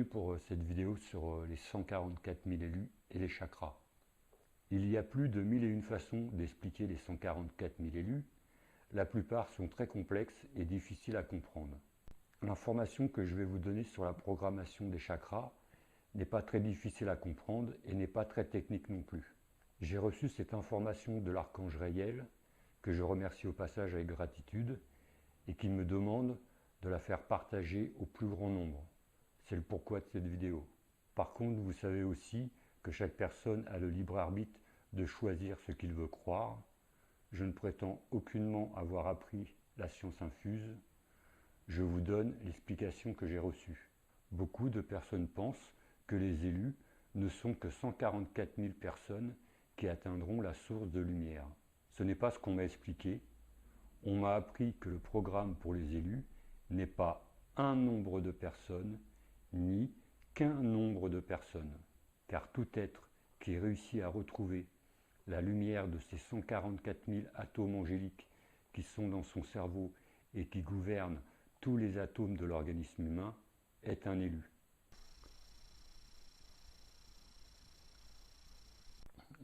pour cette vidéo sur les 144 000 élus et les chakras. Il y a plus de 1001 façons d'expliquer les 144 000 élus. La plupart sont très complexes et difficiles à comprendre. L'information que je vais vous donner sur la programmation des chakras n'est pas très difficile à comprendre et n'est pas très technique non plus. J'ai reçu cette information de l'archange Raël, que je remercie au passage avec gratitude, et qui me demande de la faire partager au plus grand nombre. C'est le pourquoi de cette vidéo. Par contre, vous savez aussi que chaque personne a le libre arbitre de choisir ce qu'il veut croire. Je ne prétends aucunement avoir appris la science infuse. Je vous donne l'explication que j'ai reçue. Beaucoup de personnes pensent que les élus ne sont que 144 000 personnes qui atteindront la source de lumière. Ce n'est pas ce qu'on m'a expliqué. On m'a appris que le programme pour les élus n'est pas un nombre de personnes, ni qu'un nombre de personnes. Car tout être qui réussit à retrouver la lumière de ces 144 000 atomes angéliques qui sont dans son cerveau et qui gouvernent tous les atomes de l'organisme humain est un élu.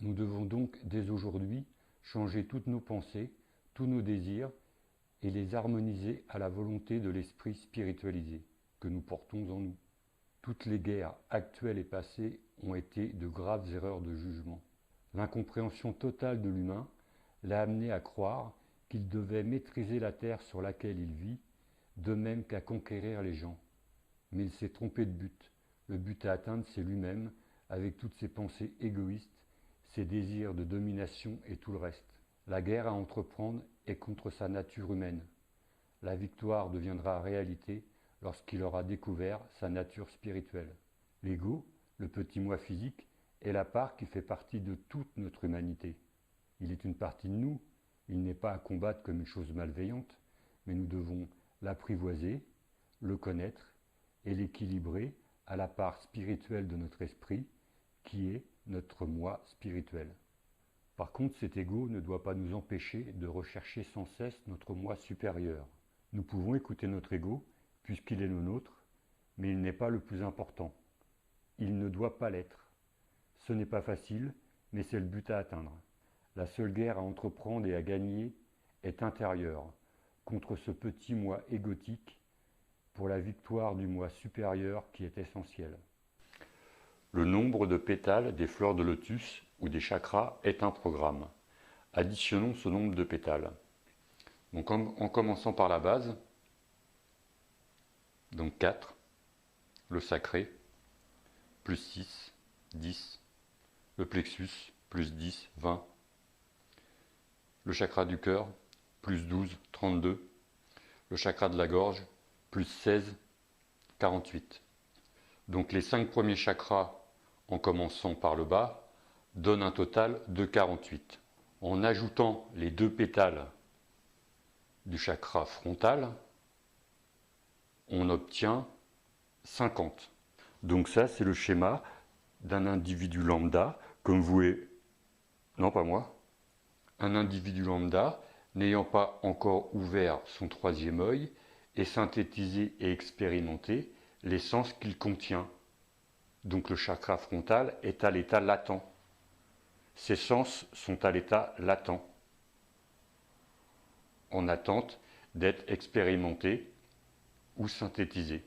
Nous devons donc dès aujourd'hui changer toutes nos pensées, tous nos désirs et les harmoniser à la volonté de l'esprit spiritualisé que nous portons en nous. Toutes les guerres actuelles et passées ont été de graves erreurs de jugement. L'incompréhension totale de l'humain l'a amené à croire qu'il devait maîtriser la terre sur laquelle il vit, de même qu'à conquérir les gens. Mais il s'est trompé de but. Le but à atteindre, c'est lui-même, avec toutes ses pensées égoïstes, ses désirs de domination et tout le reste. La guerre à entreprendre est contre sa nature humaine. La victoire deviendra réalité lorsqu'il aura découvert sa nature spirituelle. L'ego, le petit moi physique, est la part qui fait partie de toute notre humanité. Il est une partie de nous, il n'est pas à combattre comme une chose malveillante, mais nous devons l'apprivoiser, le connaître et l'équilibrer à la part spirituelle de notre esprit, qui est notre moi spirituel. Par contre, cet ego ne doit pas nous empêcher de rechercher sans cesse notre moi supérieur. Nous pouvons écouter notre ego, puisqu'il est le nôtre, mais il n'est pas le plus important. Il ne doit pas l'être. Ce n'est pas facile, mais c'est le but à atteindre. La seule guerre à entreprendre et à gagner est intérieure, contre ce petit moi égotique, pour la victoire du moi supérieur qui est essentiel. Le nombre de pétales des fleurs de lotus ou des chakras est un programme. Additionnons ce nombre de pétales. Donc en commençant par la base, donc 4, le sacré, plus 6, 10, le plexus, plus 10, 20, le chakra du cœur, plus 12, 32, le chakra de la gorge, plus 16, 48. Donc les 5 premiers chakras, en commençant par le bas, donnent un total de 48. En ajoutant les 2 pétales du chakra frontal, on obtient 50. Donc ça, c'est le schéma d'un individu lambda, comme vous et... Non, pas moi. Un individu lambda n'ayant pas encore ouvert son 3e œil et synthétisé et expérimenté les sens qu'il contient. Donc le chakra frontal est à l'état latent. Ces sens sont à l'état latent, en attente d'être expérimentés ou synthétisés.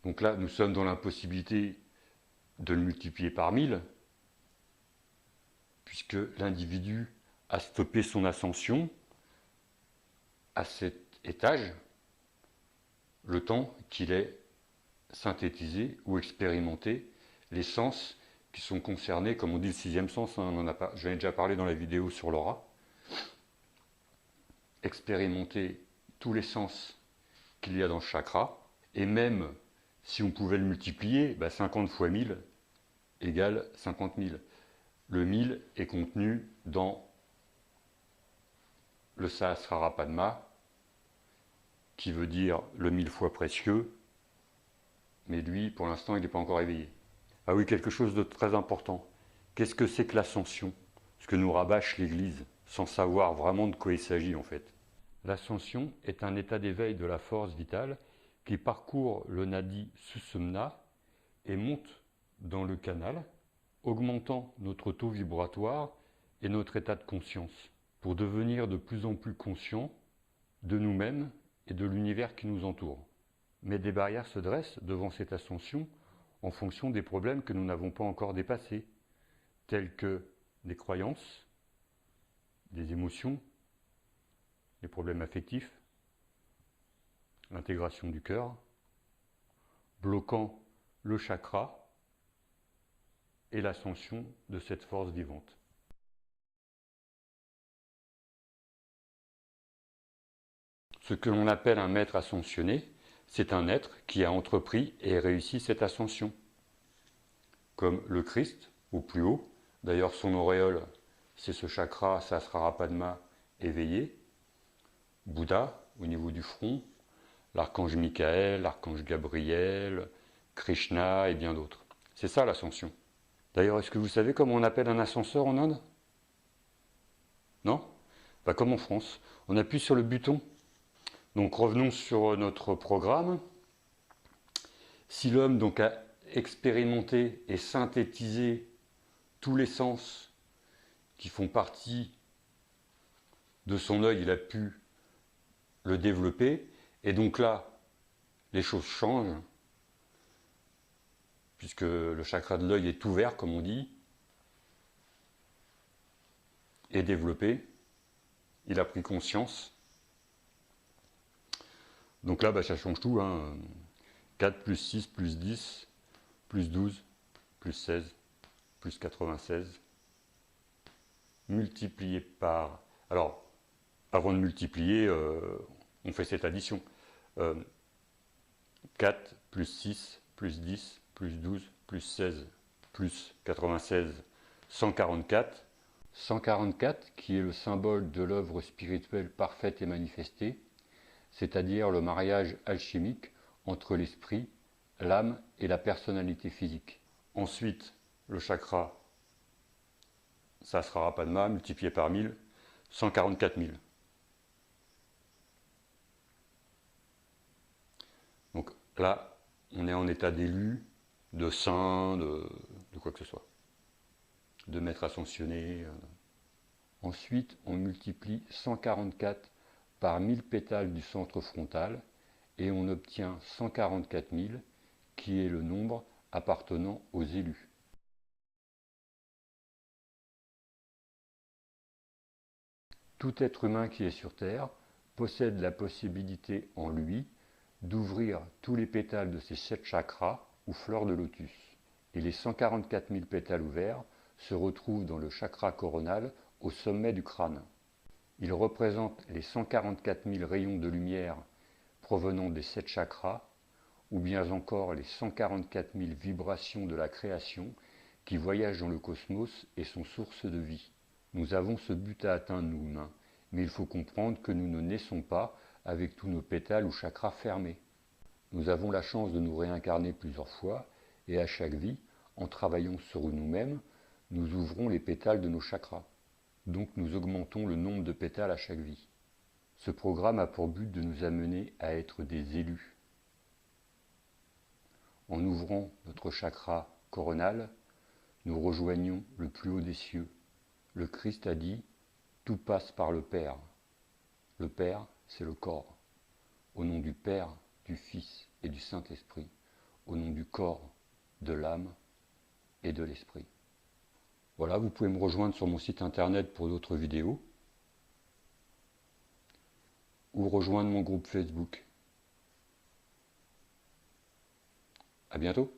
Donc là, nous sommes dans l'impossibilité de le multiplier par 1000, puisque l'individu a stoppé son ascension à cet étage, le temps qu'il ait synthétisé ou expérimenté les sens qui sont concernés, comme on dit le 6e sens, j'en ai déjà parlé dans la vidéo sur l'aura. Expérimenter tous les sens qu'il y a dans le chakra, et même si on pouvait le multiplier, 50 fois 1000 égale 50 000. Le 1000 est contenu dans le Sahasrara Padma, qui veut dire le 1000 fois précieux, mais lui, pour l'instant, il n'est pas encore éveillé. Ah oui, quelque chose de très important. Qu'est-ce que c'est que l'ascension? Ce que nous rabâche l'Église, sans savoir vraiment de quoi il s'agit en fait. L'ascension est un état d'éveil de la force vitale qui parcourt le nadi sushumna et monte dans le canal, augmentant notre taux vibratoire et notre état de conscience, pour devenir de plus en plus conscients de nous-mêmes et de l'univers qui nous entoure. Mais des barrières se dressent devant cette ascension en fonction des problèmes que nous n'avons pas encore dépassés, tels que des croyances, des émotions, les problèmes affectifs, l'intégration du cœur, bloquant le chakra et l'ascension de cette force vivante. Ce que l'on appelle un maître ascensionné, c'est un être qui a entrepris et réussi cette ascension. Comme le Christ, au plus haut, d'ailleurs son auréole, c'est ce chakra Sahasrara-Padma éveillé, Bouddha, au niveau du front, l'archange Michael, l'archange Gabriel, Krishna et bien d'autres. C'est ça l'ascension. D'ailleurs, est-ce que vous savez comment on appelle un ascenseur en Inde? Non? Bah, comme en France. On appuie sur le bouton. Donc revenons sur notre programme. Si l'homme donc a expérimenté et synthétisé tous les sens qui font partie de son œil, il a pu le développer. Et donc là, les choses changent, puisque le chakra de l'œil est ouvert, comme on dit, et développé. Il a pris conscience. Donc là, bah, ça change tout. 4 plus 6 plus 10 plus 12 plus 16 plus 96 multiplié par... Alors, avant de multiplier, on fait cette addition. 4 plus 6 plus 10 plus 12 plus 16 plus 96, 144. 144 qui est le symbole de l'œuvre spirituelle parfaite et manifestée, c'est-à-dire le mariage alchimique entre l'esprit, l'âme et la personnalité physique. Ensuite, le chakra Sahasrara-Padma multiplié par 1000, 144 000. Donc là, on est en état d'élu, de saint, de quoi que ce soit, de maître ascensionné. Ensuite, on multiplie 144 par 1000 pétales du centre frontal et on obtient 144 000, qui est le nombre appartenant aux élus. Tout être humain qui est sur Terre possède la possibilité en lui d'ouvrir tous les pétales de ses 7 chakras ou fleurs de lotus. Et les 144 000 pétales ouverts se retrouvent dans le chakra coronal au sommet du crâne. Ils représentent les 144 000 rayons de lumière provenant des 7 chakras, ou bien encore les 144 000 vibrations de la création qui voyagent dans le cosmos et sont source de vie. Nous avons ce but à atteindre, nous humains, mais il faut comprendre que nous ne naissons pas avec tous nos pétales ou chakras fermés. Nous avons la chance de nous réincarner plusieurs fois, et à chaque vie, en travaillant sur nous-mêmes, nous ouvrons les pétales de nos chakras. Donc nous augmentons le nombre de pétales à chaque vie. Ce programme a pour but de nous amener à être des élus. En ouvrant notre chakra coronal, nous rejoignons le plus haut des cieux. Le Christ a dit « Tout passe par le Père ». Le Père, c'est le corps. Au nom du Père, du Fils et du Saint-Esprit. Au nom du corps, de l'âme et de l'esprit. Voilà, vous pouvez me rejoindre sur mon site internet pour d'autres vidéos ou rejoindre mon groupe Facebook. À bientôt.